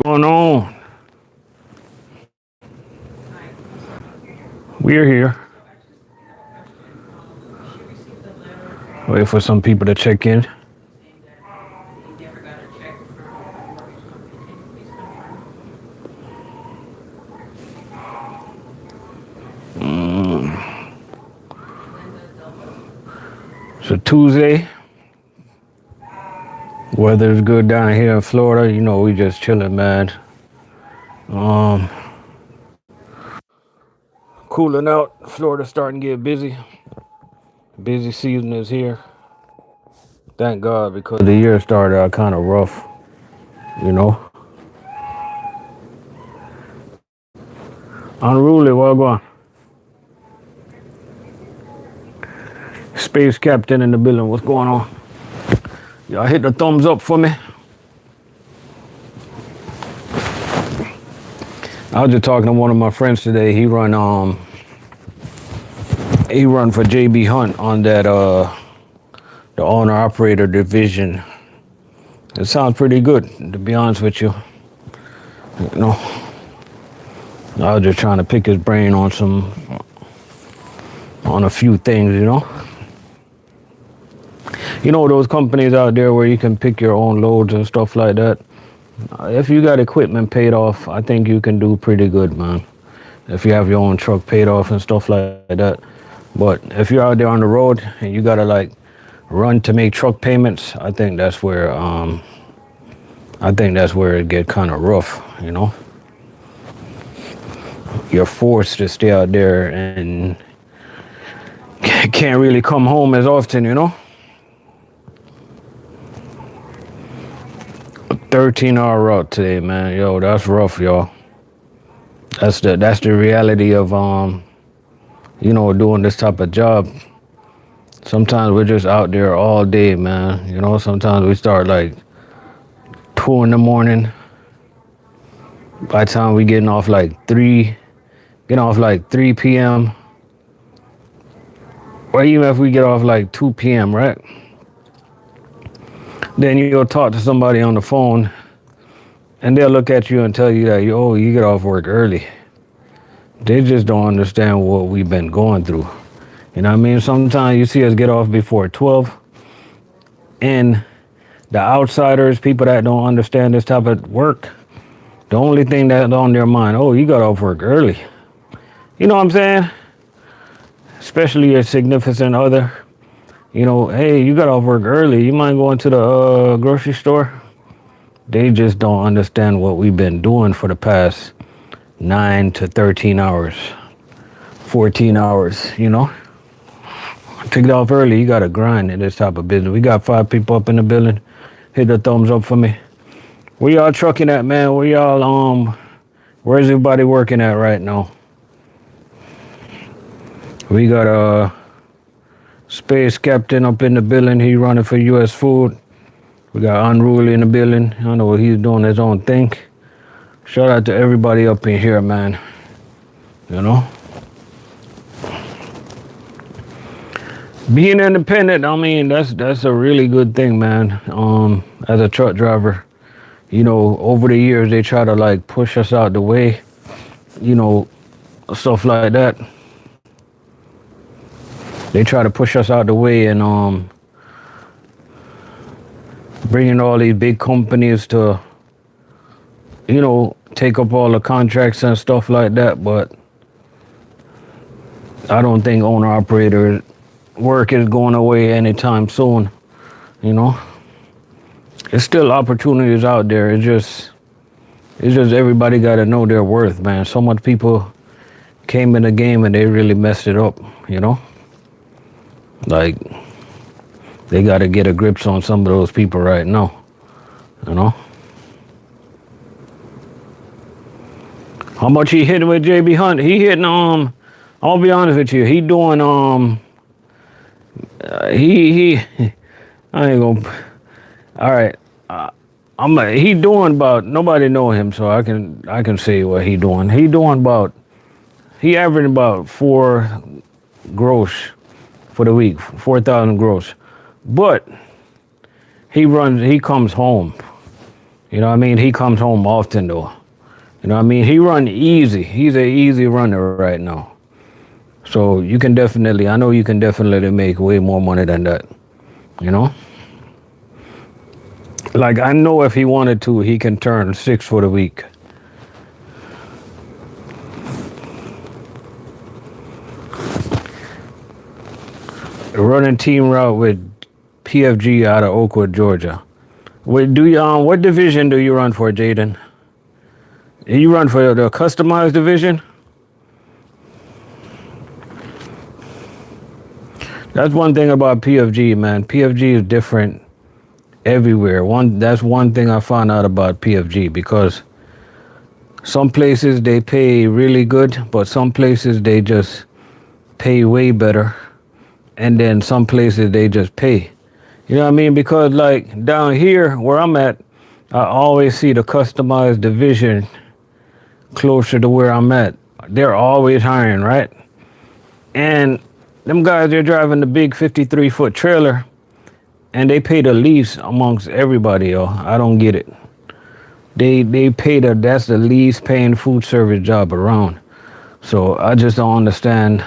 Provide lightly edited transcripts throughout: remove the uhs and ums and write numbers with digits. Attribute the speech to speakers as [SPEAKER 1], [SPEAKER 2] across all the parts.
[SPEAKER 1] Going on? We're here. Wait for some people to check in. It's a Tuesday. Weather's good down here in Florida. You know, we just chilling, man. Cooling out. Florida's starting to get busy. Busy season is here. Thank God, because the year started out kind of rough, you know. Unruly, well gone. Space Captain in the building, what's going on? Y'all hit the thumbs up for me. I was just talking to one of my friends today. He run for JB Hunt on that the owner operator division. It sounds pretty good, to be honest with you. You know, I was just trying to pick his brain on a few things, you know. You know those companies out there where you can pick your own loads and stuff like that. If you got equipment paid off, I think you can do pretty good, man. If you have your own truck paid off and stuff like that. But if you're out there on the road and you gotta like run to make truck payments, I think that's where it get kind of rough, you know. You're forced to stay out there and can't really come home as often, you know. 13-hour route today, man. Yo, that's rough, y'all. That's the reality of you know, doing this type of job. Sometimes we're just out there all day, man. You know, sometimes we start like 2 in the morning. By the time we getting off like 3 p.m. Or even if we get off like 2 p.m., right? Then you'll talk to somebody on the phone and they'll look at you and tell you that, you get off work early. They just don't understand what we've been going through. You know what I mean? Sometimes you see us get off before 12 and the outsiders, people that don't understand this type of work, the only thing that's on their mind, you got off work early. You know what I'm saying? Especially your significant other. You know, hey, you got off work early. You mind going to the grocery store? They just don't understand what we've been doing for the past 9 to 13 hours, 14 hours, you know? To get off early, you got to grind in this type of business. We got 5 people up in the building. Hit the thumbs up for me. Where y'all trucking at, man? Where's everybody working at right now? We got a Space Captain up in the building. He running for U.S. Food. We got Unruly in the building. I know he's doing his own thing. Shout out to everybody up in here, man. You know? Being independent, I mean, that's a really good thing, man. As a truck driver, you know, over the years, they try to like push us out the way, you know, stuff like that. They try to push us out the way and bringing all these big companies to, you know, take up all the contracts and stuff like that. But I don't think owner-operator work is going away anytime soon, you know. There's still opportunities out there. It's just everybody got to know their worth, man. So much people came in the game and they really messed it up, you know. Like, they got to get a grip on some of those people right now, you know. How much he hitting with JB Hunt? He hitting, I'll be honest with you, he doing, I ain't gonna, all right, he doing about, nobody know him, so I can say what he doing. He averaging about 4 gross for the week, 4,000 gross. But he comes home You know what I mean? He comes home often though. You know what I mean? He run easy. He's an easy runner right now. So you can definitely, I know you can definitely make way more money than that. You know? Like I know if he wanted to, he can turn 6 for the week. Running team route with PFG out of Oakwood, Georgia. What division do you run for, Jaden? You run for the customized division? That's one thing about PFG, man. PFG is different everywhere. That's one thing I found out about PFG, because some places they pay really good, but some places they just pay way better. And then some places they just pay. You know what I mean? Because like down here where I'm at, I always see the customized division closer to where I'm at. They're always hiring, right? And them guys, they're driving the big 53-foot trailer and they pay the least amongst everybody, yo. I don't get it. They pay that's the least paying food service job around. So I just don't understand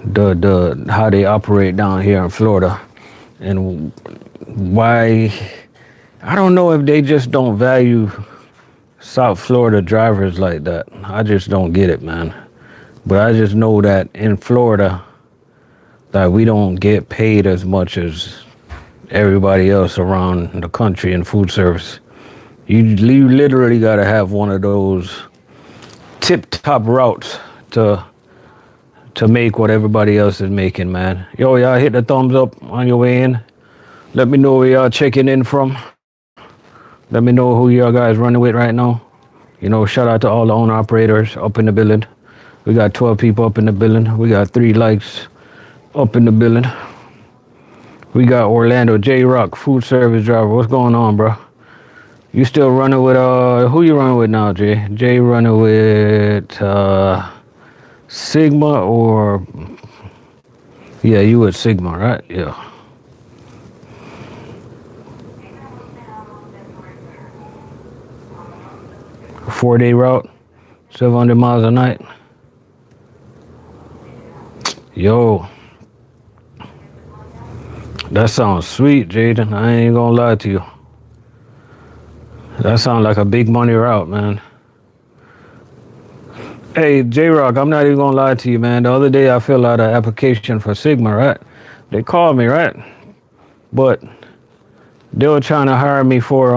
[SPEAKER 1] the how they operate down here in Florida, and why. I don't know if they just don't value South Florida drivers like that. I just don't get it, man. But I just know that in Florida that we don't get paid as much as everybody else around the country in food service. You literally got to have one of those tip-top routes to make what everybody else is making, man. Yo, y'all hit the thumbs up on your way in. Let me know where y'all checking in from. Let me know who y'all guys running with right now. You know, shout out to all the owner operators up in the building. We got 12 people up in the building. We got 3 likes up in the building. We got Orlando J-Rock, food service driver. What's going on, bro? You still running with, who you running with now, Jay? Jay running with, Sigma, or yeah, you with Sigma, right? Yeah. A 4-day route, 700 miles a night. Yo, that sounds sweet, Jaden. I ain't gonna lie to you. That sounds like a big money route, man. Hey, J-Rock, I'm not even gonna lie to you, man. The other day I filled out an application for Sigma, right? They called me, right? But they were trying to hire me for,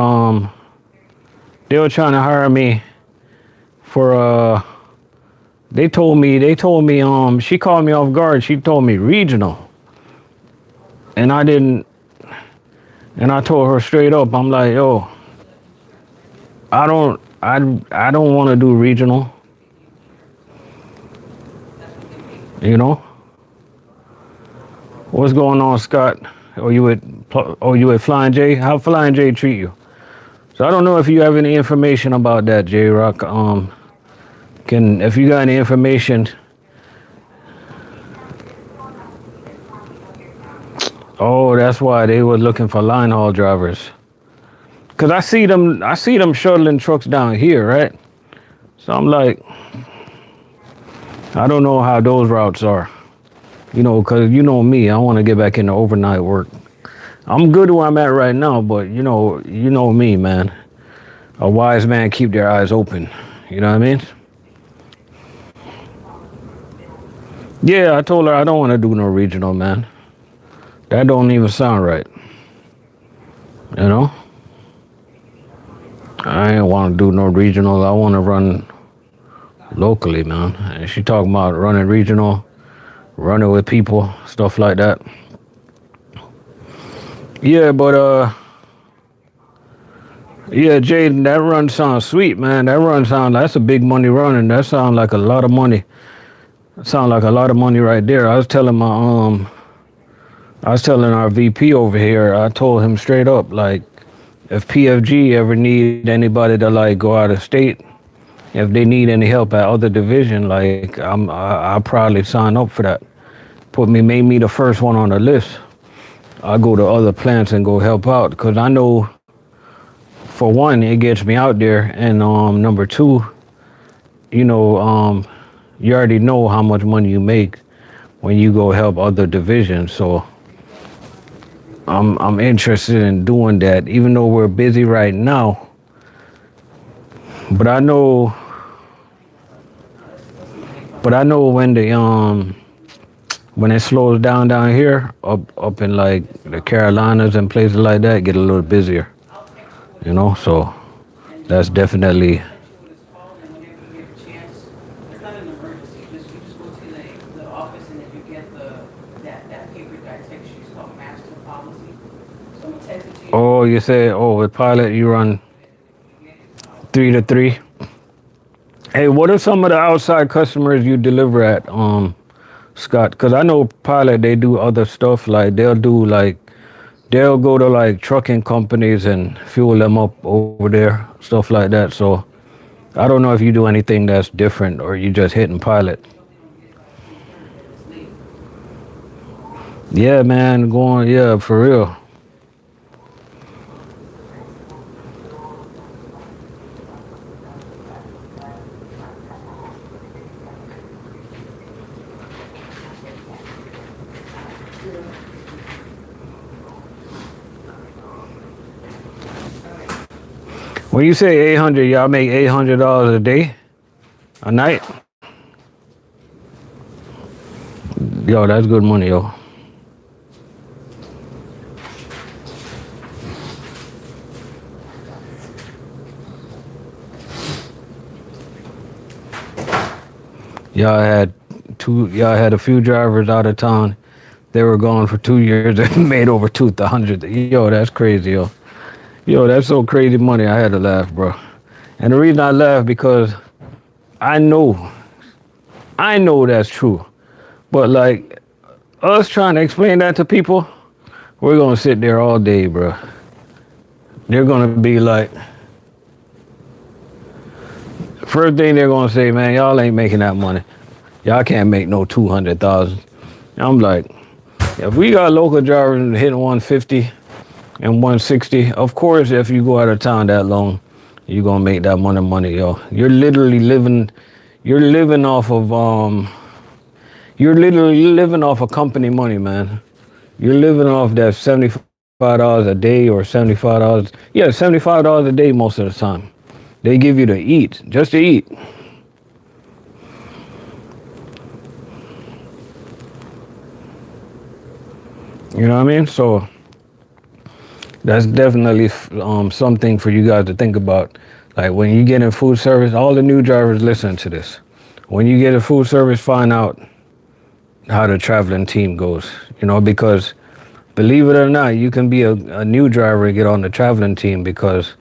[SPEAKER 1] they told me, she called me off guard. She told me regional. And I told her straight up, I'm like, yo, I don't want to do regional. You know? What's going on, Scott? Are you at Flying J? How Flying J treat you? So I don't know if you have any information about that, J-Rock. If you got any information. Oh, that's why they were looking for line haul drivers. Cause I see them shuttling trucks down here, right? So I'm like, I don't know how those routes are. You know, cause you know me, I want to get back into overnight work. I'm good where I'm at right now, but you know me, man. A wise man keep their eyes open. You know what I mean? Yeah, I told her I don't want to do no regional, man. That don't even sound right. You know? I ain't want to do no regional. I want to run locally, man. And she talking about running regional, running with people, stuff like that. Yeah, but yeah, Jaden, that run sounds sweet, man. That's a big money run, and that sounds like a lot of money. That sounds like a lot of money right there. I was telling our VP over here, I told him straight up, like, if PFG ever need anybody to like go out of state, if they need any help at other division, like I'll probably sign up for that. Made me the first one on the list. I go to other plants and go help out, because I know for one, it gets me out there, and number two, you know, you already know how much money you make when you go help other divisions. So I'm interested in doing that, even though we're busy right now. But I know when it slows down here, up in like the Carolinas and places like that, get a little busier. You know, so that's definitely. Oh, you say, with Pilot you run 3 to 3. Hey, what are some of the outside customers you deliver at, Scott? Because I know Pilot, they do other stuff. Like they'll go to like trucking companies and fuel them up over there, stuff like that. So I don't know if you do anything that's different or you just hitting Pilot. Yeah, man, yeah, for real. When you say 800, y'all make $800 a day, a night? Yo, that's good money, yo. Y'all had a few drivers out of town. They were gone for 2 years and made over 200. Yo, that's crazy, yo. Yo, that's so crazy money. I had to laugh, bro. And the reason I laugh because I know that's true. But like us trying to explain that to people, we're gonna sit there all day, bro. They're gonna be like, first thing they're gonna say, man, y'all ain't making that money. Y'all can't make no 200,000. I'm like, if we got local drivers hitting 150 and 160, of course, if you go out of town that long, you're gonna make that money, yo. You're literally living off of company money, man. You're living off that $75 a day or $75. Yeah, $75 a day most of the time. They give you to eat, just to eat. You know what I mean? So that's definitely something for you guys to think about. Like when you get in food service, all the new drivers listen to this. When you get in food service, find out how the traveling team goes. You know, because believe it or not, you can be a new driver and get on the traveling team because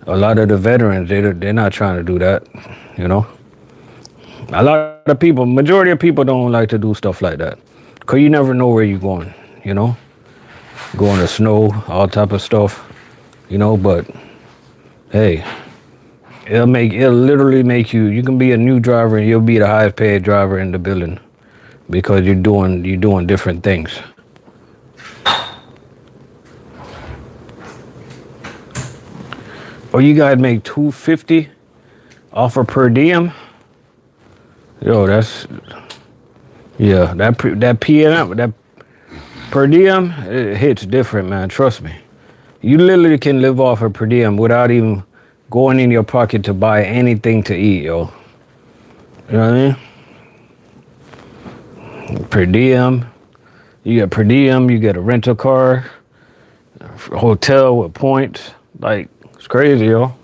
[SPEAKER 1] a lot of the veterans, they're not trying to do that. You know, a lot of people, majority of people don't like to do stuff like that because you never know where you're going. You know, going to snow, all type of stuff, you know, but hey, it'll literally make you can be a new driver and you'll be the highest paid driver in the building because you're doing different things. Oh, you guys make $250 off a per diem? Yo, that PM, that per diem, it hits different, man. Trust me. You literally can live off a per diem without even going in your pocket to buy anything to eat, yo. You know what I mean? Per diem. You get per diem, you get a rental car, a hotel with points. Like, it's crazy, yo.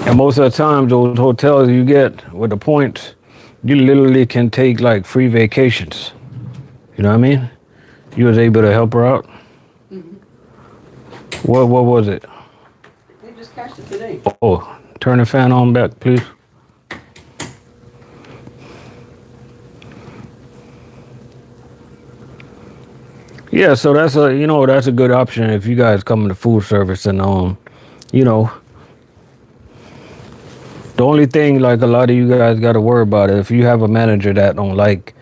[SPEAKER 1] And most of the time, those hotels you get with the points, you literally can take like free vacations. You know what I mean? You was able to help her out? Mm-hmm. What was it?
[SPEAKER 2] They just cashed it today.
[SPEAKER 1] Oh, turn the fan on back, please. Yeah, so that's a good option if you guys come into food service and you know, the only thing like a lot of you guys got to worry about it, if you have a manager that don't like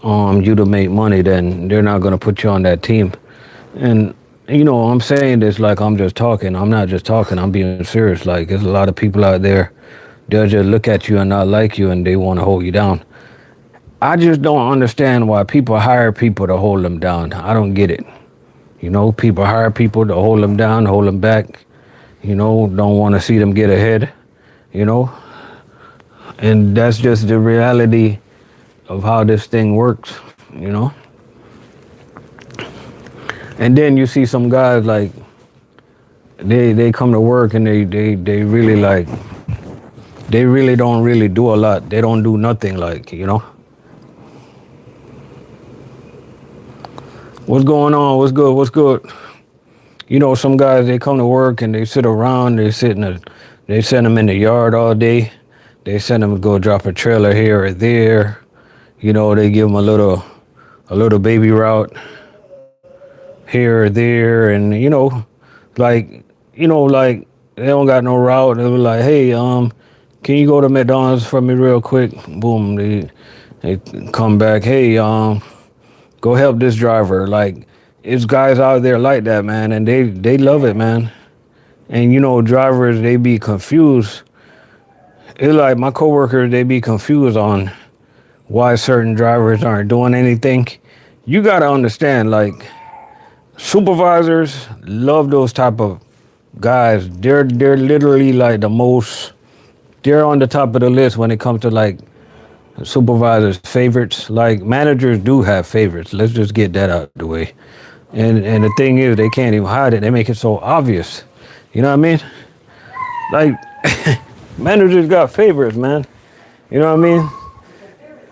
[SPEAKER 1] you to make money, then they're not going to put you on that team. And I'm saying this like I'm just talking. I'm not just talking. I'm being serious. Like, there's a lot of people out there, they'll just look at you and not like you and they want to hold you down. I just don't understand why people hire people to hold them down. I don't get it. People hire people to hold them down, hold them back, don't want to see them get ahead, you know? And that's just the reality of how this thing works. And then you see some guys like they come to work and they really like they really don't really do a lot. They don't do nothing What's going on? What's good? What's good? Some guys they come to work and they sit around, they send them in the yard all day. They send them to go drop a trailer here or there. They give them a little baby route here or there, and like they don't got no route. They were like, hey, can you go to McDonald's for me real quick? Boom, they come back. Hey, go help this driver. Like, it's guys out there like that, man, and they love it, man. And drivers, they be confused. It's like my coworkers, they be confused on why certain drivers aren't doing anything. You gotta understand, like, supervisors love those type of guys. They're literally like they're on the top of the list when it comes to like supervisors' favorites. Like, managers do have favorites. Let's just get that out of the way. And the thing is, they can't even hide it. They make it so obvious. You know what I mean? Like, managers got favorites, man. You know what I mean?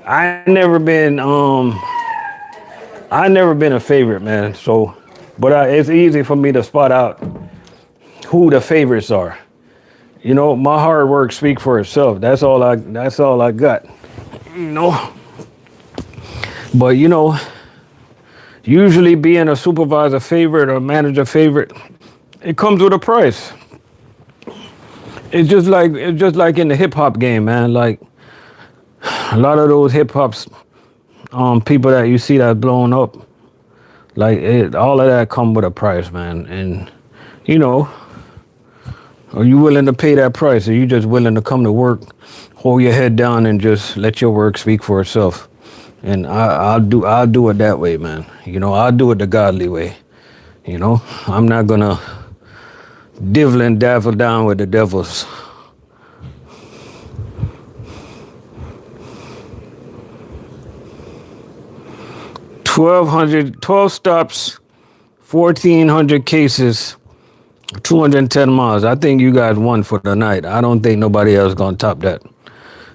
[SPEAKER 1] I never been a favorite, man. So, but it's easy for me to spot out who the favorites are. My hard work speaks for itself. That's all I got. But usually being a supervisor favorite or manager favorite, it comes with a price. It's just like in the hip hop game, man. Like, a lot of those hip hops, people that you see that blowing up, like all of that come with a price, man. And are you willing to pay that price? Are you just willing to come to work, hold your head down, and just let your work speak for itself? And I'll do it that way, man. I'll do it the godly way. I'm not gonna divil and dazzle down with the devils. 12 stops, 1,400 cases, 210 miles. I think you guys won for the night. I don't think nobody else gonna top that.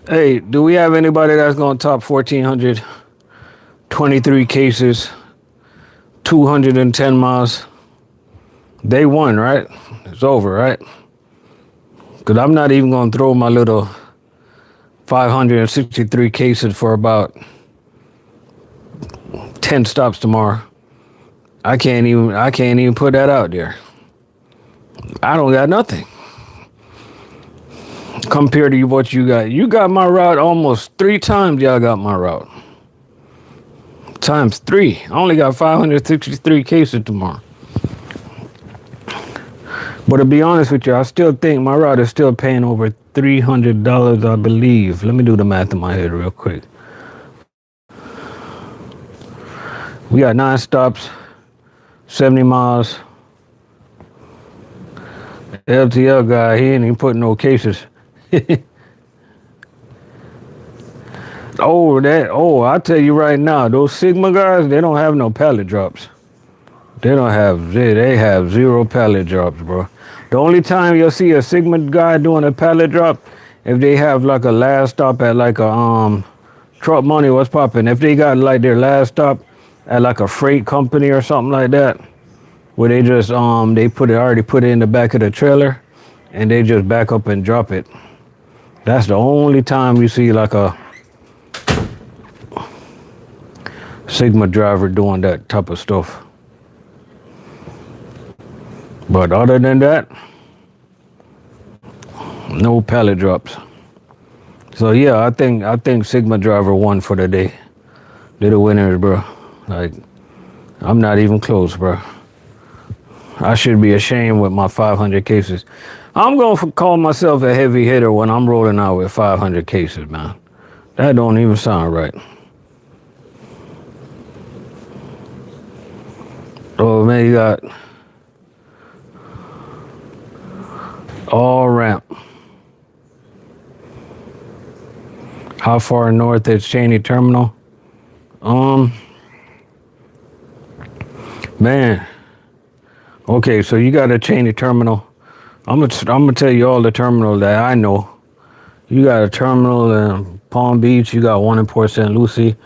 [SPEAKER 1] Hey, do we have anybody that's gonna top 1,400, 23 cases, 210 miles? They won, right? It's over, right? Because I'm not even gonna throw my little 563 cases for about 10 stops tomorrow. I can't even put that out there. I don't got nothing compared to what you got. You got my route almost 3 times. Y'all got my route times 3. I only got 563 cases tomorrow. But to be honest with you, I still think my route is still paying over $300, I believe. Let me do the math in my head real quick. We got 9 stops, 70 miles. The LTL guy, he ain't even putting no cases. I tell you right now, those Sigma guys, they don't have no pallet drops. They have 0 pallet drops, bro. The only time you'll see a Sigma guy doing a pallet drop, if they have like a last stop at like a truck money, what's popping? If they got like their last stop at like a freight company or something like that, where they just already put it in the back of the trailer and they just back up and drop it. That's the only time you see like a Sigma driver doing that type of stuff. But other than that, no pallet drops. So yeah, I think Sigma driver won for the day. They're the winners, bro. Like, I'm not even close, bro. I should be ashamed with my 500 cases. I'm going to call myself a heavy hitter when I'm rolling out with 500 cases, man. That don't even sound right. Oh, man, you got all ramp. How far north is Cheney Terminal? Man. Okay, so you got a Cheney Terminal. I'm gonna tell you all the terminals that I know. You got a terminal in Palm Beach. You got one in Port St. Lucie.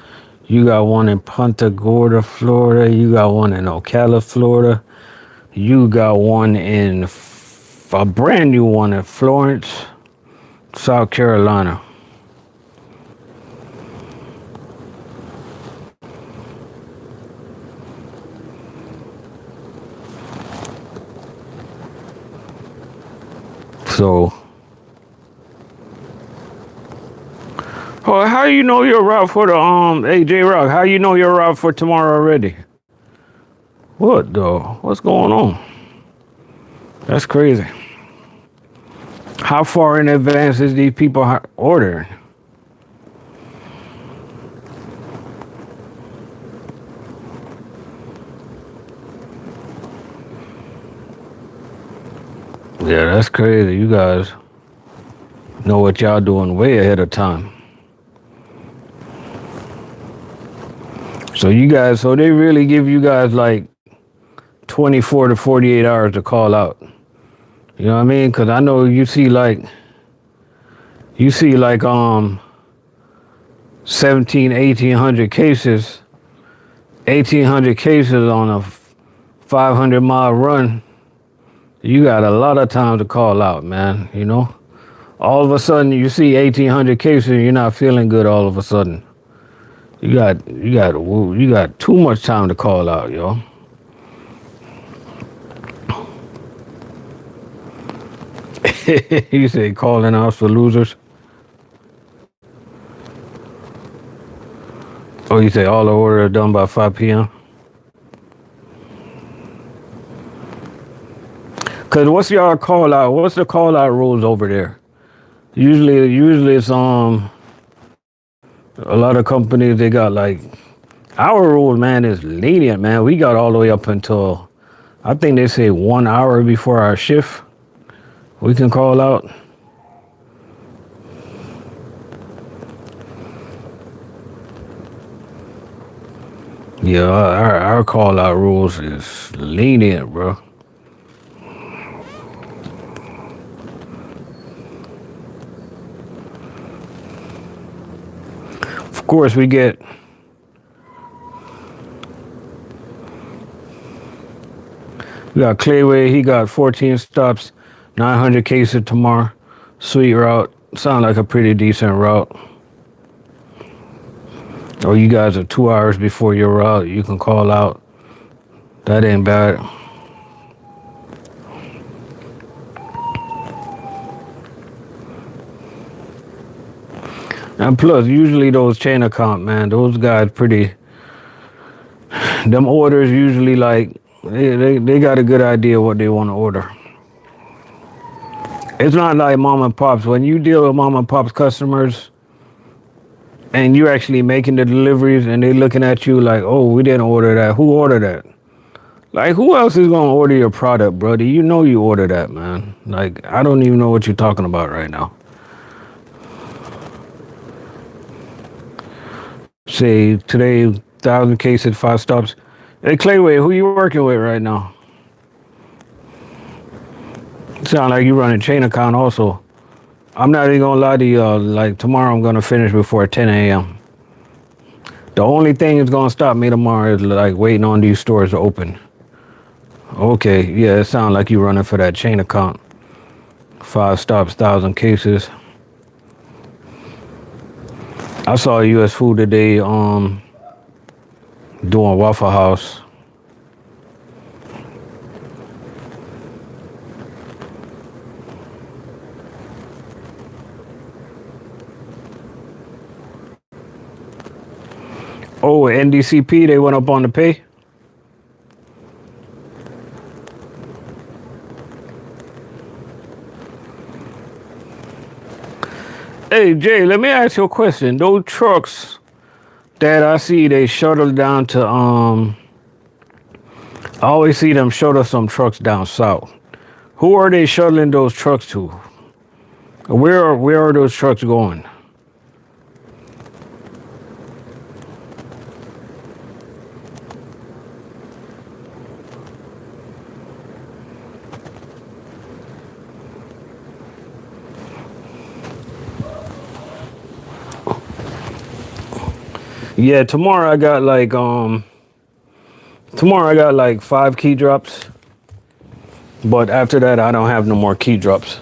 [SPEAKER 1] You got one in Punta Gorda, Florida. You got one in Ocala, Florida. You got one in a brand new one in Florence, South Carolina. So, oh, how you know your route for the hey J Rock? How you know your route for tomorrow already? What though? What's going on? That's crazy. How far in advance is these people ordering? Yeah, that's crazy. You guys know what y'all doing way ahead of time. So they really give you guys like 24 to 48 hours to call out. You know what I mean? Because I know you see like 17, 1800 cases, 1800 cases on a 500-mile run. You got a lot of time to call out, man, you know? All of a sudden, you see 1,800 cases, you're not feeling good all of a sudden. You got too much time to call out, yo. You say calling out for losers? Oh, you say all the orders are done by 5 p.m.? Cause what's your call out? What's the call out rules over there? Usually it's a lot of companies they got like our rule, man, is lenient, man. We got all the way up until I think they say 1 hour before our shift. We can call out. Yeah, our call out rules is lenient, bro. Of course, we got Clayway. He got 14 stops, 900 cases tomorrow. Sweet route. Sound like a pretty decent route. Or you guys are 2 hours before your route. You can call out. That ain't bad. And plus, usually those chain account, man, those guys them orders usually like, they got a good idea what they want to order. It's not like mom and pops. When you deal with mom and pops customers and you're actually making the deliveries and they looking at you like, oh, we didn't order that. Who ordered that? Like, who else is going to order your product, brother? You know you ordered that, man. Like, I don't even know what you're talking about right now. Say today, 1,000 cases, 5 stops. Hey, Clayway, who you working with right now? Sound like you running chain account also. I'm not even gonna lie to you. Like tomorrow, I'm gonna finish before 10 a.m. The only thing that's gonna stop me tomorrow is like waiting on these stores to open. Okay, yeah, it sounds like you running for that chain account. 5 stops, 1,000 cases. I saw U.S. Food today doing Waffle House. Oh, NDCP, they went up on the pay? Hey Jay, let me ask you a question. Those trucks that I see, they shuttle down to I always see them shuttle some trucks down south. Who are they shuttling those trucks to? Where are those trucks going? Yeah, tomorrow I got like 5 key drops, but after that I don't have no more key drops.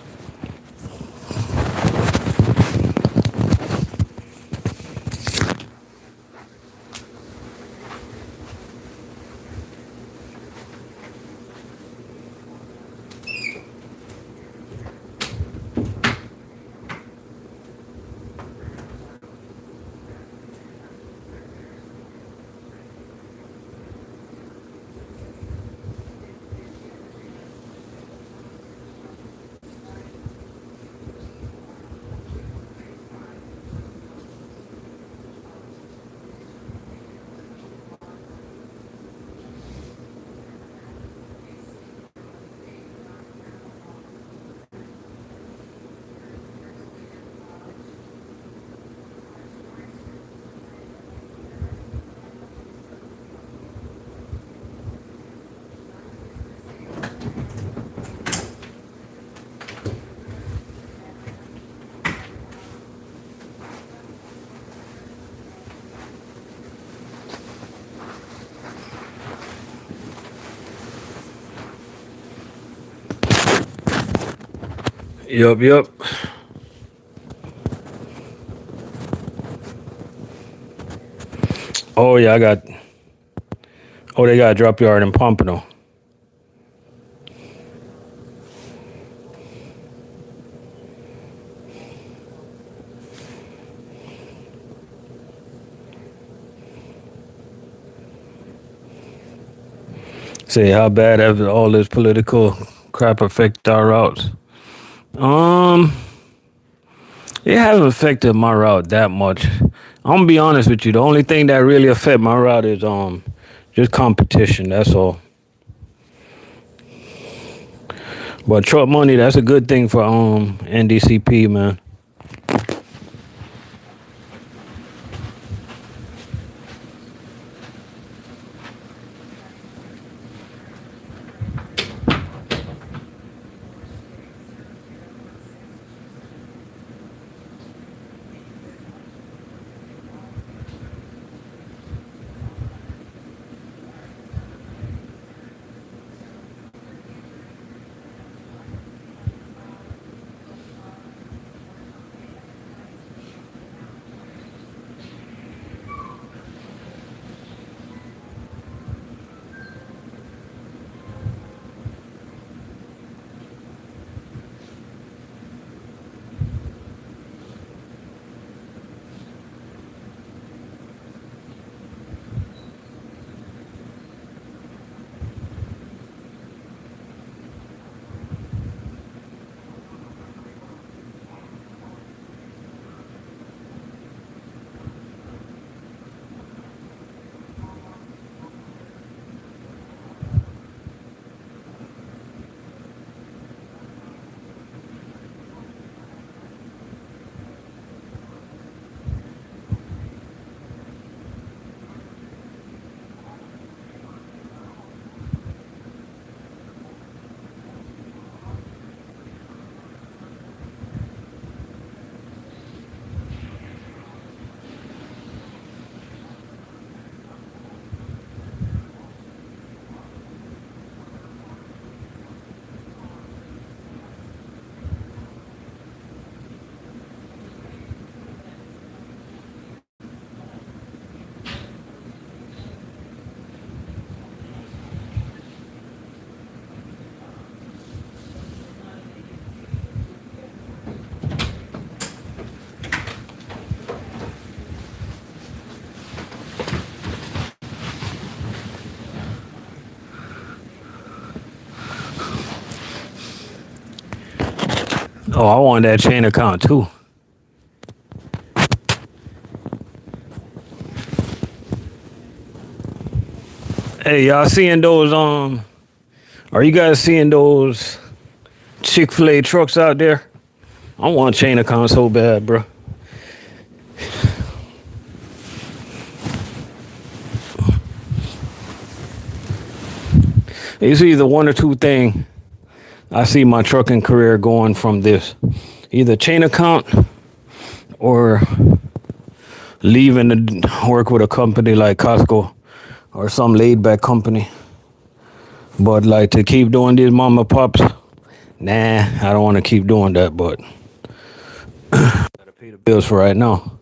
[SPEAKER 1] Yup. Oh yeah, they got a drop yard in Pompano. Say how bad have all this political crap affect our routes? Um, it hasn't affected my route that much. I'm gonna be honest with you. The only thing that really affect my route is just competition. That's all. But truck money, that's a good thing for NDCP, man. Oh, I want that chain account too. Hey, y'all seeing those are you guys seeing those Chick-fil-A trucks out there? I want chain account so bad, bro. It's either one or two thing. I see my trucking career going from this. Either chain account or leaving to work with a company like Costco or some laid back company. But like to keep doing these mama pops, nah, I don't want to keep doing that, but gotta pay the bills for right now.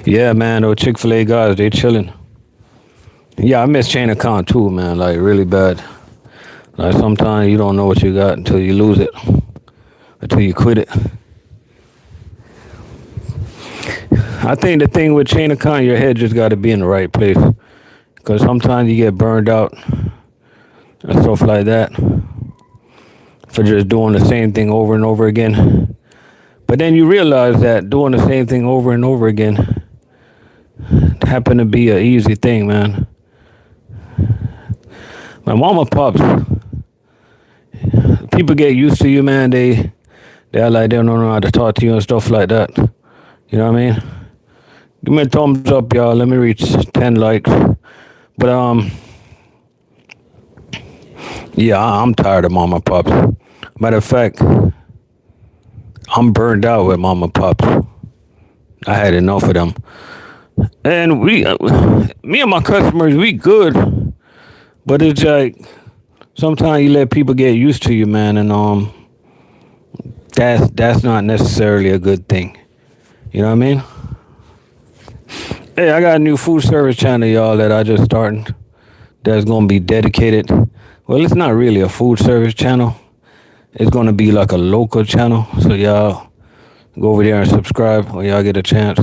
[SPEAKER 1] Yeah, man, those Chick-fil-A guys, they chilling. Yeah, I miss chain account too, man, like really bad. Like sometimes you don't know what you got until you lose it, until you quit it. I think the thing with chain account, your head just got to be in the right place. Because sometimes you get burned out and stuff like that for just doing the same thing over and over again. But then you realize that doing the same thing over and over again happened to be an easy thing, man. My mama pops, people get used to you, man. They're like they don't know how to talk to you and stuff like that. You know what I mean? Give me a thumbs up, y'all. Let me reach 10 likes. But yeah, I'm tired of mama pops. Matter of fact, I'm burned out with mama pops. I had enough of them. And me and my customers, we good. But it's like sometimes you let people get used to you, man, and that's not necessarily a good thing. You know what I mean? Hey, I got a new food service channel, y'all, that I just started. That's gonna be dedicated. Well, it's not really a food service channel. It's gonna be like a local channel. So y'all go over there and subscribe when y'all get a chance.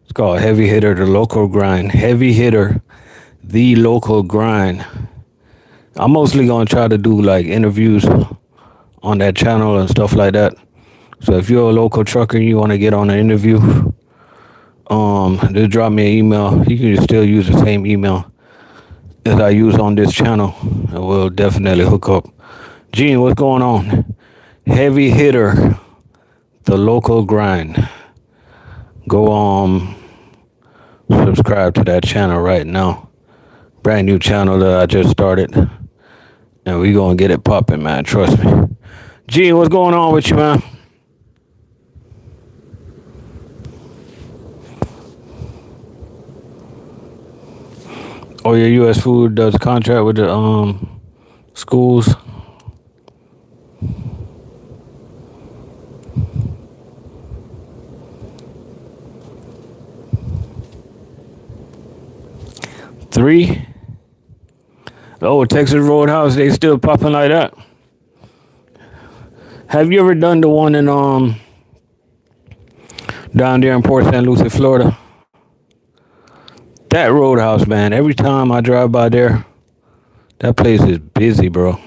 [SPEAKER 1] It's called Heavy Hitter, the Local Grind. Heavy Hitter, the Local Grind. I'm mostly gonna try to do like interviews on that channel and stuff like that. So if you're a local trucker and you want to get on an interview, just drop me an email. You can still use the same email that I use on this channel, and we'll definitely hook up. Gene, what's going on? Heavy Hitter, the Local Grind. Go subscribe to that channel right now. Brand new channel that I just started, and we gonna get it popping, man. Trust me. Gene, what's going on with you, man? Oh, your U.S. Food does a contract with the schools. Three. Oh, Texas Roadhouse, they still popping like that. Have you ever done the one in down there in Port St. Lucie, Florida? That Roadhouse, man, every time I drive by there, that place is busy, bro.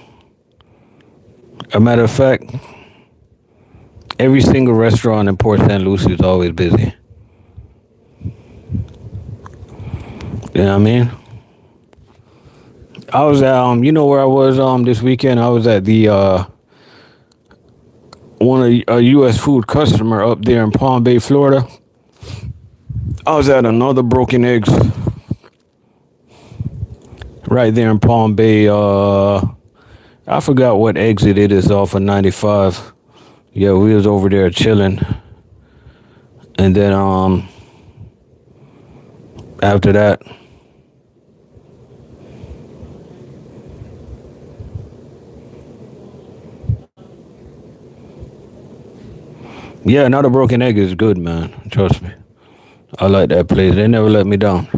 [SPEAKER 1] A matter of fact, every single restaurant in Port St. Lucie is always busy. You know what I mean? I was at, you know where I was this weekend? I was at the one of a U.S. Food customer up there in Palm Bay, Florida. I was at another Broken Eggs right there in Palm Bay. I forgot what exit it is off of 95. Yeah, we was over there chilling. And then after that, yeah, another Broken Egg is good, man. Trust me. I like that place. They never let me down.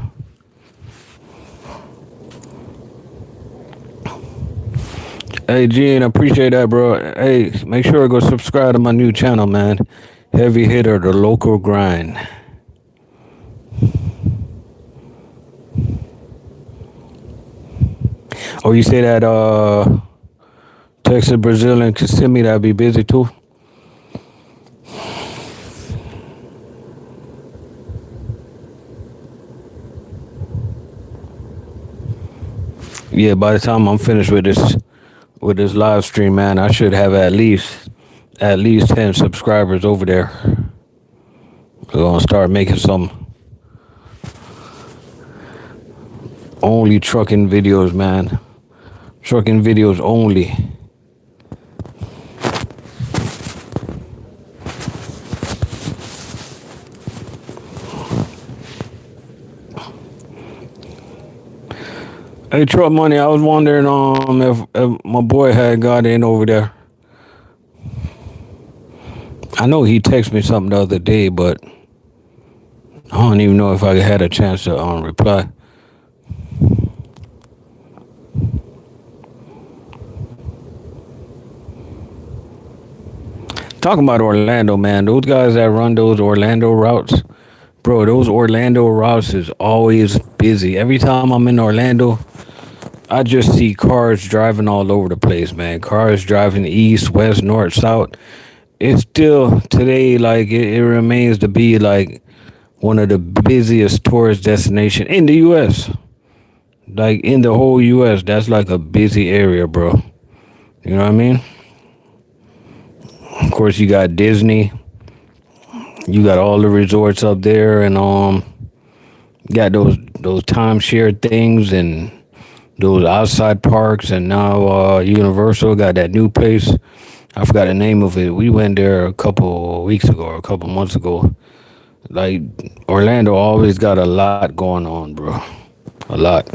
[SPEAKER 1] Hey, Gene, I appreciate that, bro. Hey, make sure to go subscribe to my new channel, man. Heavy Hitter, the Local Grind. Oh, you say that Texas, Brazil, and Kissimmee, that'd be busy too. Yeah, by the time I'm finished with this live stream, man, I should have at least 10 subscribers over there. We're gonna start making some only trucking videos, man. Trucking videos only. Hey, Truck Money, I was wondering if my boy had got in over there. I know he texted me something the other day, but I don't even know if I had a chance to reply. Talking about Orlando, man, those guys that run those Orlando routes, bro, those Orlando routes is always busy. Every time I'm in Orlando, I just see cars driving all over the place, man. Cars driving east, west, north, south. It's still today, like it remains to be like one of the busiest tourist destinations in the U.S. Like in the whole U.S., that's like a busy area, bro. You know what I mean? Of course, you got Disney. You got all the resorts up there, and got those timeshare things and those outside parks, and now Universal got that new place. I forgot the name of it. We went there a couple weeks ago or a couple months ago. Like, Orlando always got a lot going on, bro. A lot.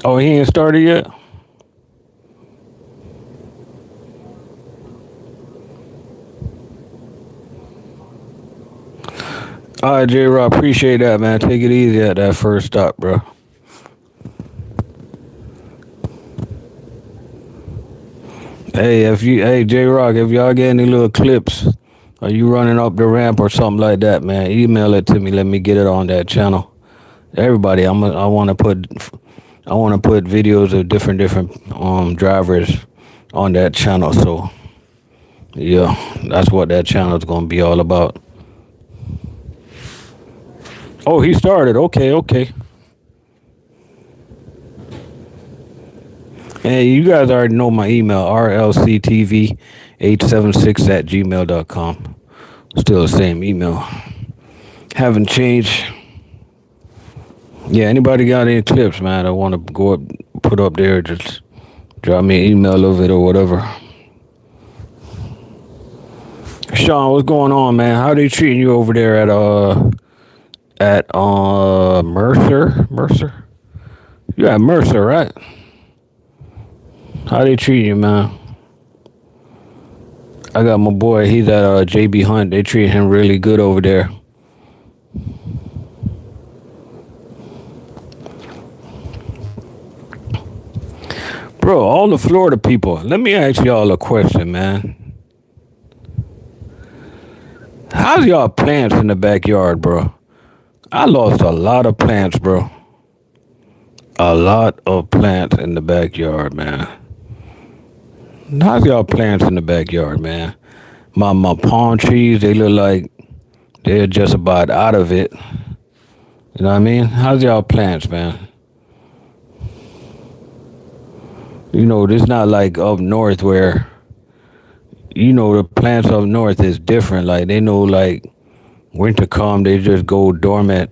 [SPEAKER 1] Oh, he ain't started yet? All right, J-Rock, appreciate that, man. Take it easy at that first stop, bro. Hey, J-Rock, if y'all get any little clips, are you running up the ramp or something like that, man, email it to me. Let me get it on that channel. Everybody, I want to put videos of different drivers on that channel. So, yeah, that's what that channel is gonna be all about. Oh, he started. Okay. Hey, you guys already know my email, RLC TV 876@gmail.com. Still the same email. Haven't changed. Yeah, anybody got any clips, man, I want to go up, put up there, just drop me an email of it or whatever. Sean, what's going on, man? How they treating you over there at Mercer? You at Mercer, right? How they treating you, man? I got my boy, he's at JB Hunt. They treat him really good over there. Bro, all the Florida people, let me ask y'all a question, man. How's y'all plants in the backyard, bro? I lost a lot of plants, bro. A lot of plants in the backyard, man. How's y'all plants in the backyard, man? My palm trees, they look like they're just about out of it. You know what I mean? How's y'all plants, man? You know, it's not like up north where, you know, the plants up north is different. Like, they know, like, winter come, they just go dormant.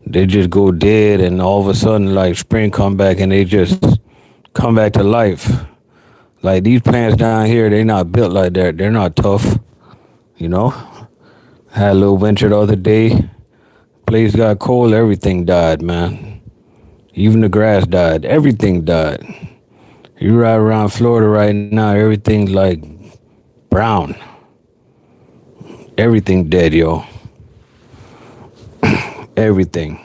[SPEAKER 1] They just go dead, and all of a sudden, like, spring come back, and they just come back to life. Like, these plants down here, they not built like that. They're not tough, you know? Had a little winter the other day. Place got cold, everything died, man. Even the grass died. Everything died. You ride around Florida right now, everything's like brown. Everything dead, yo. Everything.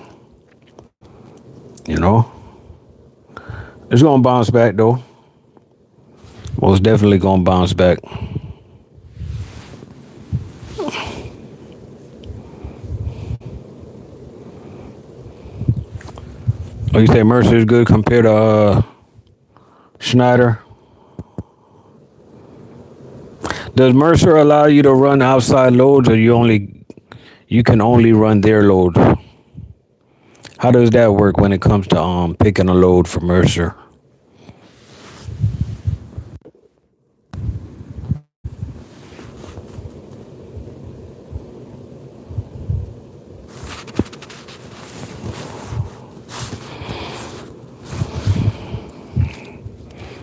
[SPEAKER 1] You know? It's gonna bounce back, though. Most definitely gonna bounce back. Oh, you say Mercer is good compared to Schneider? Does Mercer allow you to run outside loads, or you can only run their load? How does that work when it comes to picking a load for Mercer?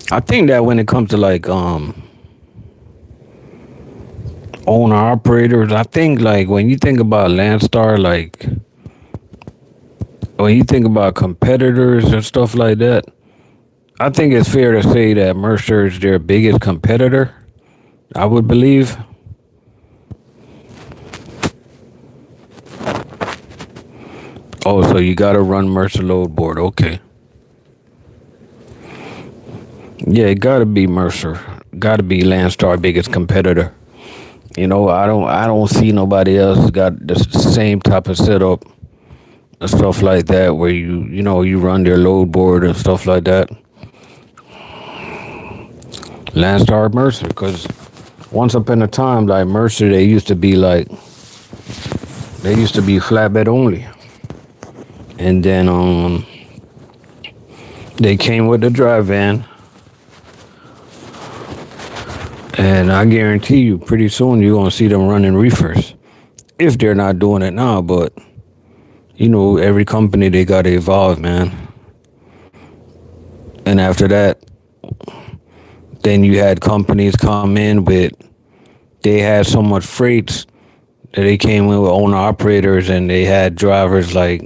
[SPEAKER 1] I think that when it comes to like owner operators, I think like when you think about Landstar, like when you think about competitors and stuff like that, I think it's fair to say that Mercer is their biggest competitor, I would believe. Oh, so you gotta run Mercer load board, okay. Yeah, it gotta be Mercer. Gotta be Landstar biggest competitor. I don't see nobody else got the same type of setup and stuff like that where you run their load board and stuff like that. Landstar Mercer, because once upon a time, like Mercer, they used to be flatbed only, and then they came with the dry van, and I guarantee you, pretty soon you're gonna see them running reefers, if they're not doing it now. But every company they gotta evolve, man. And after that, then you had companies come in with, they had so much freights that they came in with owner operators, and they had drivers like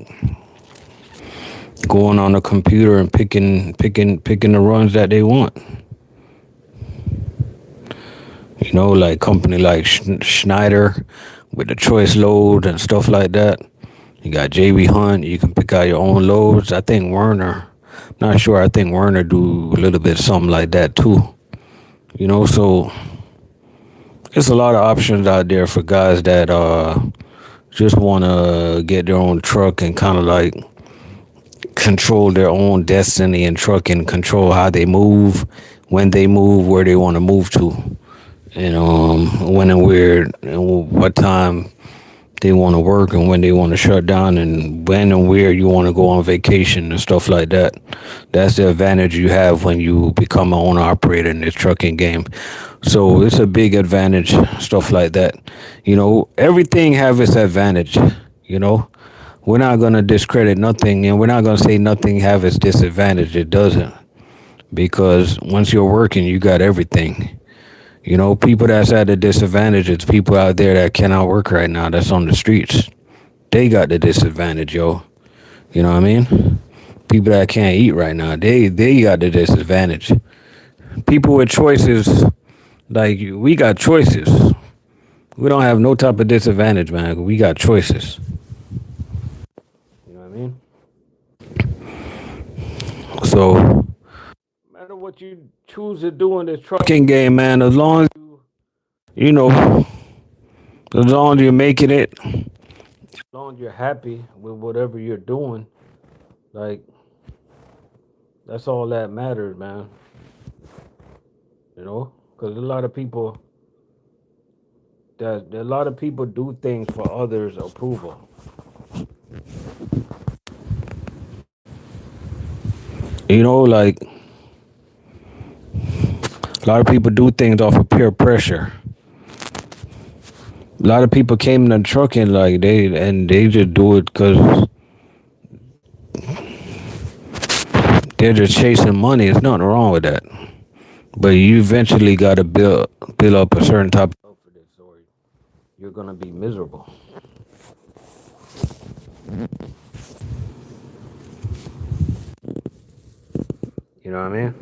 [SPEAKER 1] going on the computer and picking the runs that they want. Like company like Schneider with the choice loads and stuff like that. You got JB Hunt, you can pick out your own loads. I think Werner, not sure, I think Werner do a little bit something like that too. So it's a lot of options out there for guys that just want to get their own truck and kind of like control their own destiny in trucking, control how they move, when they move, where they want to move to, and when and where and what time they want to work, and when they want to shut down, and when and where you want to go on vacation and stuff like that. That's the advantage you have when you become an owner operator in this trucking game. So it's a big advantage, stuff like that. Everything have its advantage. We're not going to discredit nothing, and we're not going to say nothing have its disadvantage. It doesn't, because once you're working, you got everything. People that's at a disadvantage, it's people out there that cannot work right now, that's on the streets. They got the disadvantage, yo. You know what I mean? People that can't eat right now, they got the disadvantage. People with choices, like we got choices. We don't have no type of disadvantage, man. We got choices. You know what I mean? So, no matter what you choose to do in this trucking game, man, as long as as long as you're making it, as long as you're happy with whatever you're doing, like, that's all that matters, man. Because a lot of people do things for others' approval. Like a lot of people do things off of peer pressure. A lot of people came in trucking like they just do it because they're just chasing money. There's nothing wrong with that. But you eventually got to build up a certain type of love for this, or you're gonna be miserable. You know what I mean?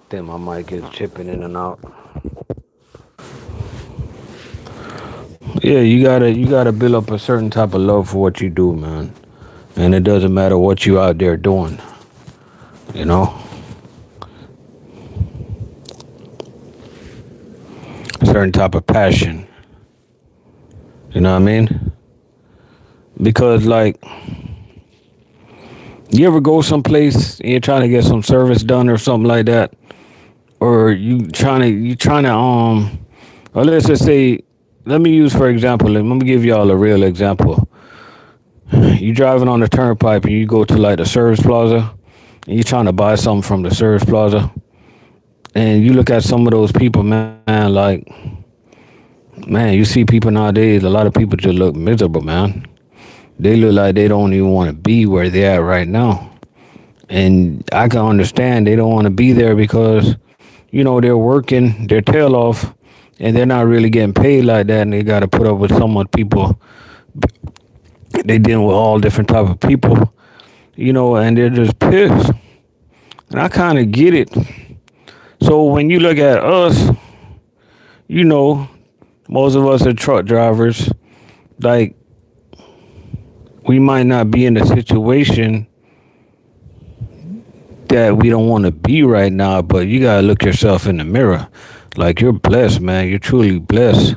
[SPEAKER 1] Then my mic is chipping in and out. Yeah, you gotta build up a certain type of love for what you do, man. And it doesn't matter what you out there doing. A certain type of passion. You know what I mean? Because like You ever go someplace and you're trying to get some service done or something like that, or you trying to or let's just say, let me use for example. Let me give y'all a real example. You driving on the turnpike and you go to like the service plaza, and you trying to buy something from the service plaza, and you look at some of those people, man, like, man, you see people nowadays. A lot of people just look miserable, man. They look like they don't even want to be where they're at right now. And I can understand they don't want to be there because, they're working their tail off and they're not really getting paid like that. And they got to put up with some of people. They dealing with all different type of people, and they're just pissed. And I kind of get it. So when you look at us, you know, most of us are truck drivers. Like, we might not be in a situation that we don't want to be right now, but you gotta look yourself in the mirror. Like, you're blessed, man. You're truly blessed.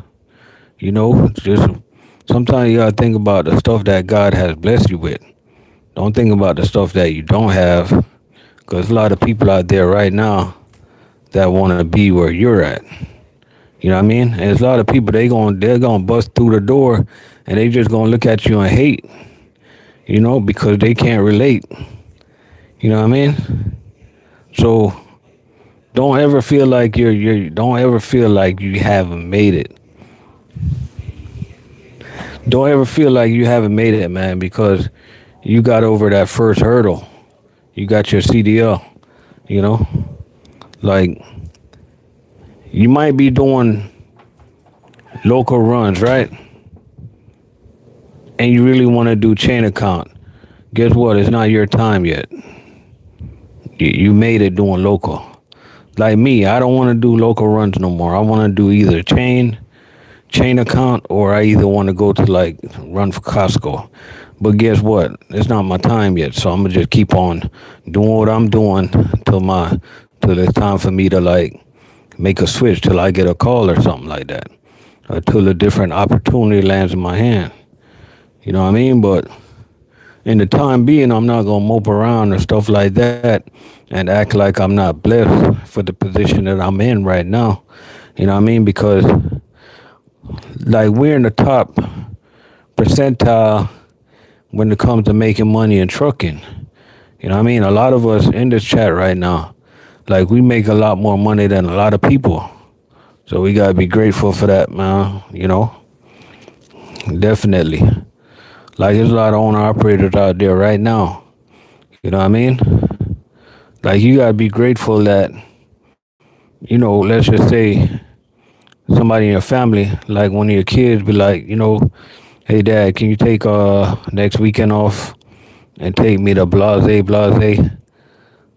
[SPEAKER 1] Just sometimes you gotta think about the stuff that God has blessed you with. Don't think about the stuff that you don't have, because a lot of people out there right now that want to be where you're at. You know what I mean? And there's a lot of people they're gonna bust through the door, and they just gonna look at you and hate. Because they can't relate. You know what I mean? So don't ever feel like don't ever feel like you haven't made it. Don't ever feel like you haven't made it, man, because you got over that first hurdle. You got your CDL, you know? Like, you might be doing local runs, right? And you really want to do chain account. Guess what? It's not your time yet. You made it doing local. Like me, I don't want to do local runs no more. I want to do either chain account, or I either want to go to like run for Costco. But guess what? It's not my time yet, so I'm gonna just keep on doing what I'm doing till it's time for me to like make a switch, till I get a call or something like that, or till a different opportunity lands in my hand. You know what I mean? But in the time being, I'm not gonna mope around or stuff like that and act like I'm not blessed for the position that I'm in right now. You know what I mean? Because like, we're in the top percentile when it comes to making money in trucking. You know what I mean? A lot of us in this chat right now, like, we make a lot more money than a lot of people. So we gotta be grateful for that, man. Definitely. Like, there's a lot of owner operators out there right now. You know what I mean? Like, you gotta be grateful that, let's just say somebody in your family, like one of your kids, be like, hey dad, can you take next weekend off and take me to blase.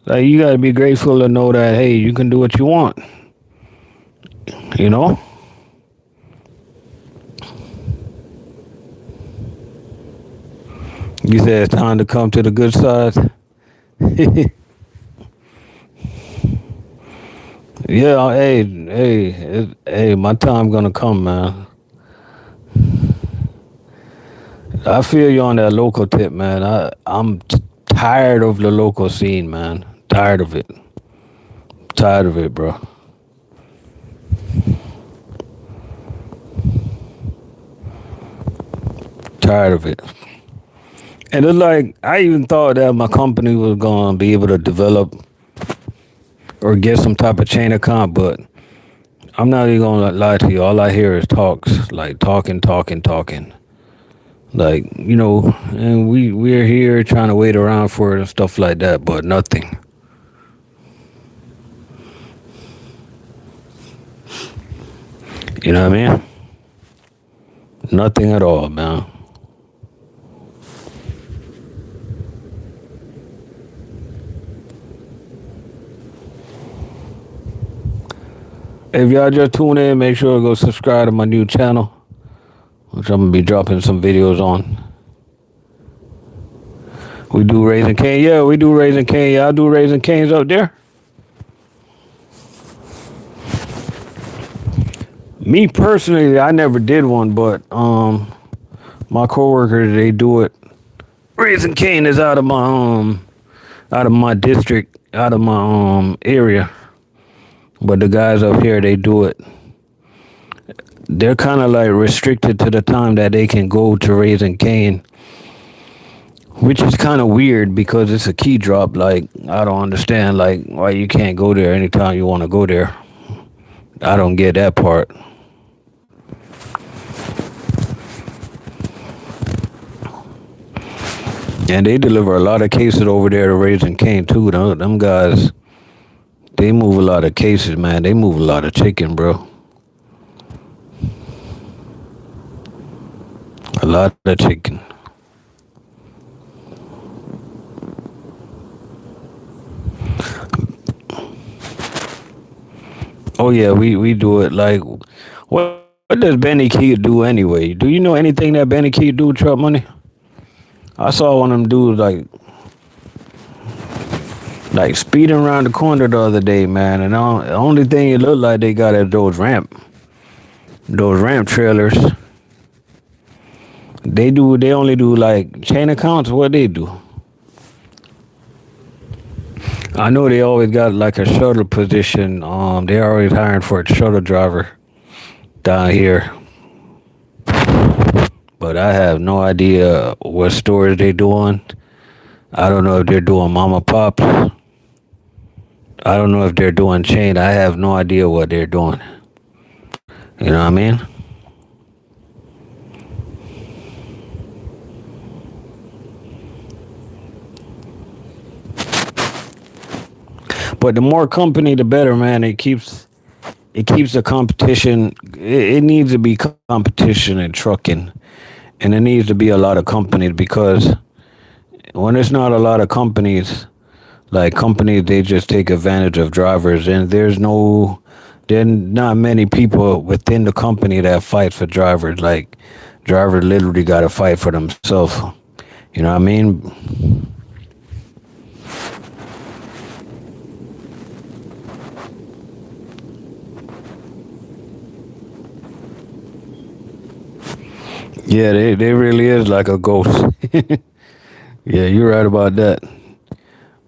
[SPEAKER 1] Like, you gotta be grateful to know that, hey, you can do what you want. You know? You said it's time to come to the good side. Yeah, hey, my time gonna come, man. I feel you on that local tip, man. I'm tired of the local scene, man. Tired of it. Tired of it, bro. Tired of it. And it's like, I even thought that my company was gonna be able to develop or get some type of chain account, but I'm not even gonna lie to you. All I hear is talks, like talking. Like, and we're here trying to wait around for it and stuff like that, but nothing. You know what I mean? Nothing at all, man. If y'all just tune in, make sure to go subscribe to my new channel, which I'm going to be dropping some videos on. We do Raising Cane. Yeah, we do Raising Cane. Y'all do Raising Canes up there? Me personally, I never did one, but my coworkers, they do it. Raising Cane is out of my out of my district, out of my area. But the guys up here, they do it. They're kind of like restricted to the time that they can go to Raising Cane, which is kind of weird because it's a key drop. Like, I don't understand like why you can't go there anytime you want to go there. I don't get that part. And they deliver a lot of cases over there to Raising Cane too. Them guys, they move a lot of cases, man. They move a lot of chicken, bro. A lot of chicken. Oh yeah, we do it. Like, what does Benny Key do anyway? Do you know anything that Benny Key do with Truck Money? I saw one of them dudes like speeding around the corner the other day, man. And the only thing it looked like they got is those ramp trailers. They only do like chain accounts. What they do? I know they always got like a shuttle position. They're always hiring for a shuttle driver down here. But I have no idea what stores they doing. I don't know if they're doing mama pops. I don't know if they're doing chain. I have no idea what they're doing. You know what I mean? But the more company, the better, man. It keeps the competition. It needs to be competition in trucking, and it needs to be a lot of companies, because when there's not a lot of companies, like companies, they just take advantage of drivers, and there's not many people within the company that fight for drivers. Like, drivers literally got to fight for themselves. You know what I mean? Yeah, they really is like a ghost. Yeah, you're right about that.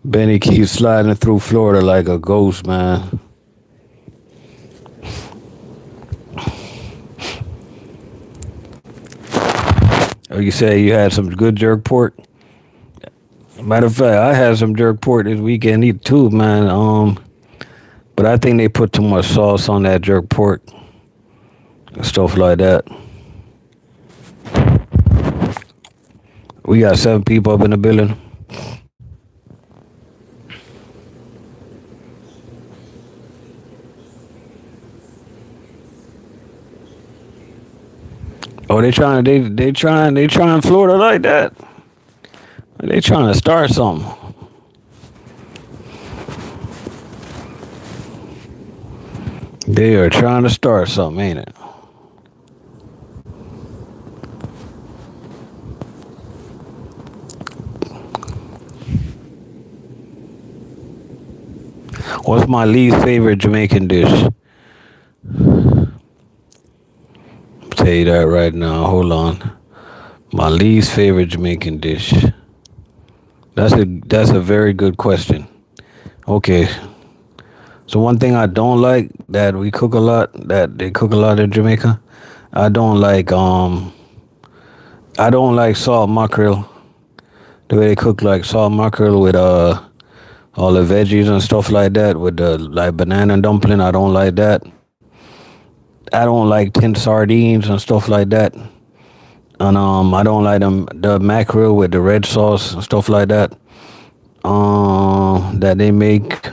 [SPEAKER 1] Benny keeps sliding through Florida like a ghost, man. Oh, you say you had some good jerk pork? Matter of fact, I had some jerk pork this weekend too, man. But I think they put too much sauce on that jerk pork and stuff like that. We got 7 people up in the building. Oh, they trying Florida like that. They trying to start something. They are trying to start something, ain't it? What's my least favorite Jamaican dish? Tell you that right now. Hold on. My least favorite Jamaican dish. That's a very good question. Okay. So one thing I don't like that we cook a lot, that they cook a lot in Jamaica, I don't like salt mackerel. The way they cook like salt mackerel with all the veggies and stuff like that, with the like banana dumpling. I don't like that. I don't like tin sardines and stuff like that. And I don't like the mackerel with the red sauce and stuff like that. That they make.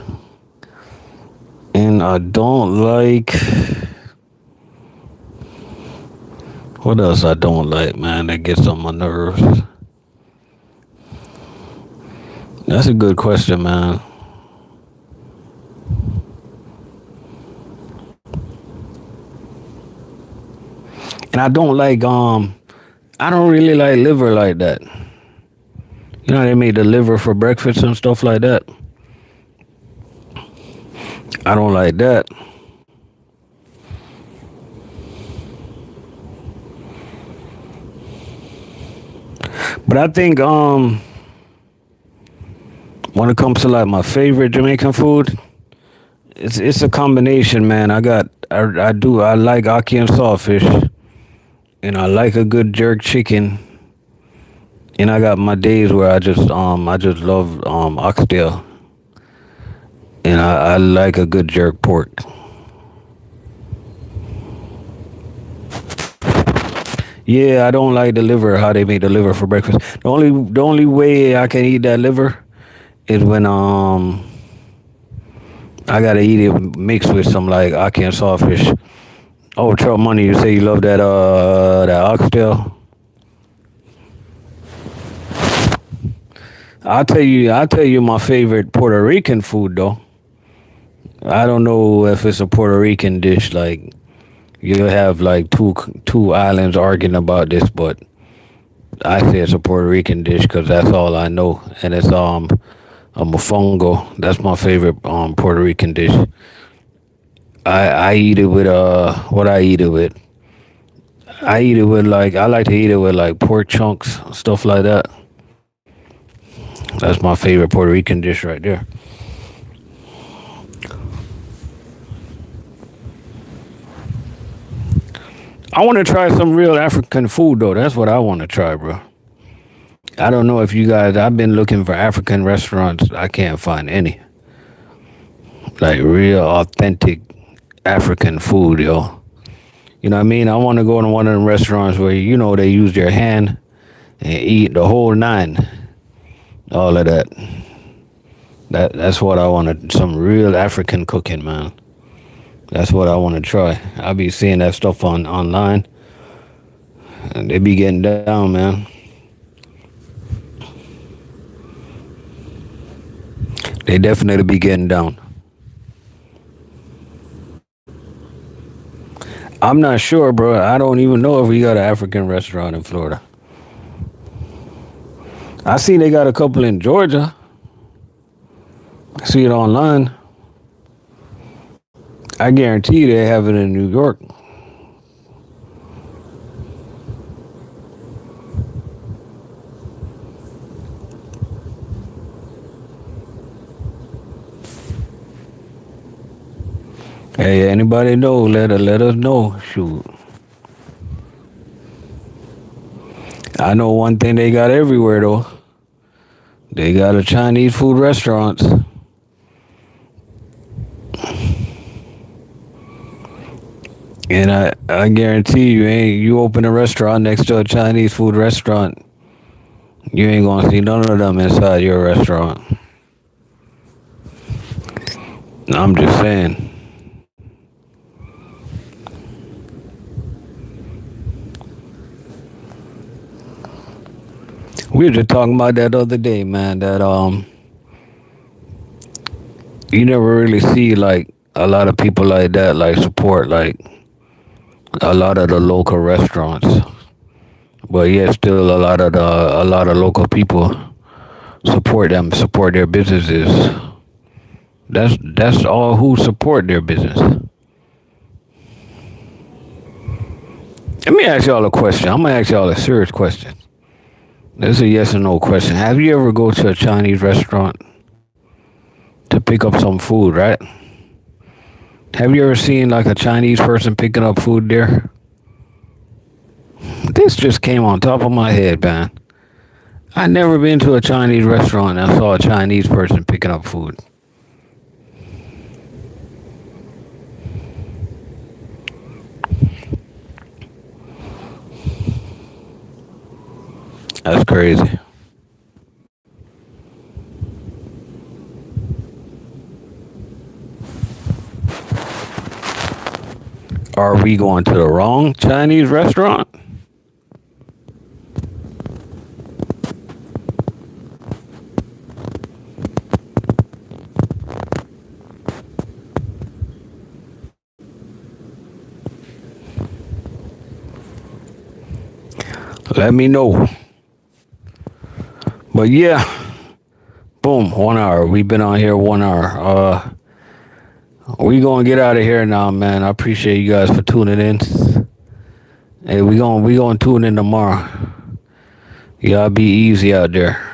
[SPEAKER 1] And I don't like, what else I don't like, man, that gets on my nerves? That's a good question, man. And I don't really like liver like that. You know, they made the liver for breakfast and stuff like that. I don't like that. But I think When it comes to like my favorite Jamaican food, it's a combination, man. I like ackee and sawfish, and I like a good jerk chicken, and I got my days where I just love oxtail, and I like a good jerk pork. Yeah, I don't like the liver. How they make the liver for breakfast. The only way I can eat that liver is when I gotta eat it mixed with some like ackee and sawfish. Oh, Trump Money, you say you love that oxtail? I'll tell you my favorite Puerto Rican food though. I don't know if it's a Puerto Rican dish. Like you'll have like two islands arguing about this, but I say it's a Puerto Rican dish because that's all I know, and it's a mofongo. That's my favorite Puerto Rican dish. I eat it with what I eat it with. I eat it with like I like to eat it with like pork chunks, stuff like that. That's my favorite Puerto Rican dish right there. I want to try some real African food though. That's what I want to try, bro. I don't know if you guys. I've been looking for African restaurants. I can't find any like real authentic African food, yo. You know what I mean? I want to go to one of them restaurants where they use their hand and eat the whole nine, all of that. That's what I want to. Some real African cooking, man. That's what I want to try. I be seeing that stuff online, and they be getting down, man. They definitely be getting down. I'm not sure, bro. I don't even know if we got an African restaurant in Florida. I see they got a couple in Georgia. I see it online. I guarantee you they have it in New York. Hey, anybody know? Let us know. Shoot. I know one thing they got everywhere though. They got a Chinese food restaurants. And I guarantee you open a restaurant next to a Chinese food restaurant, you ain't gonna see none of them inside your restaurant. I'm just saying. We were just talking about that the other day, man, that you never really see like a lot of people like that like support like a lot of the local restaurants. But yet still a lot of local people support their businesses. That's all who support their business. Let me ask y'all a question. I'm gonna ask y'all a serious question. This is a yes or no question. Have you ever go to a Chinese restaurant to pick up some food, right? Have you ever seen like a Chinese person picking up food there? This just came on top of my head, man. I never been to a Chinese restaurant and I saw a Chinese person picking up food. That's crazy. Are we going to the wrong Chinese restaurant? Let me know. But yeah, boom, 1 hour. We've been on here 1 hour. We gonna get out of here now, man. I appreciate you guys for tuning in. Hey, we gonna tune in tomorrow. Y'all be easy out there.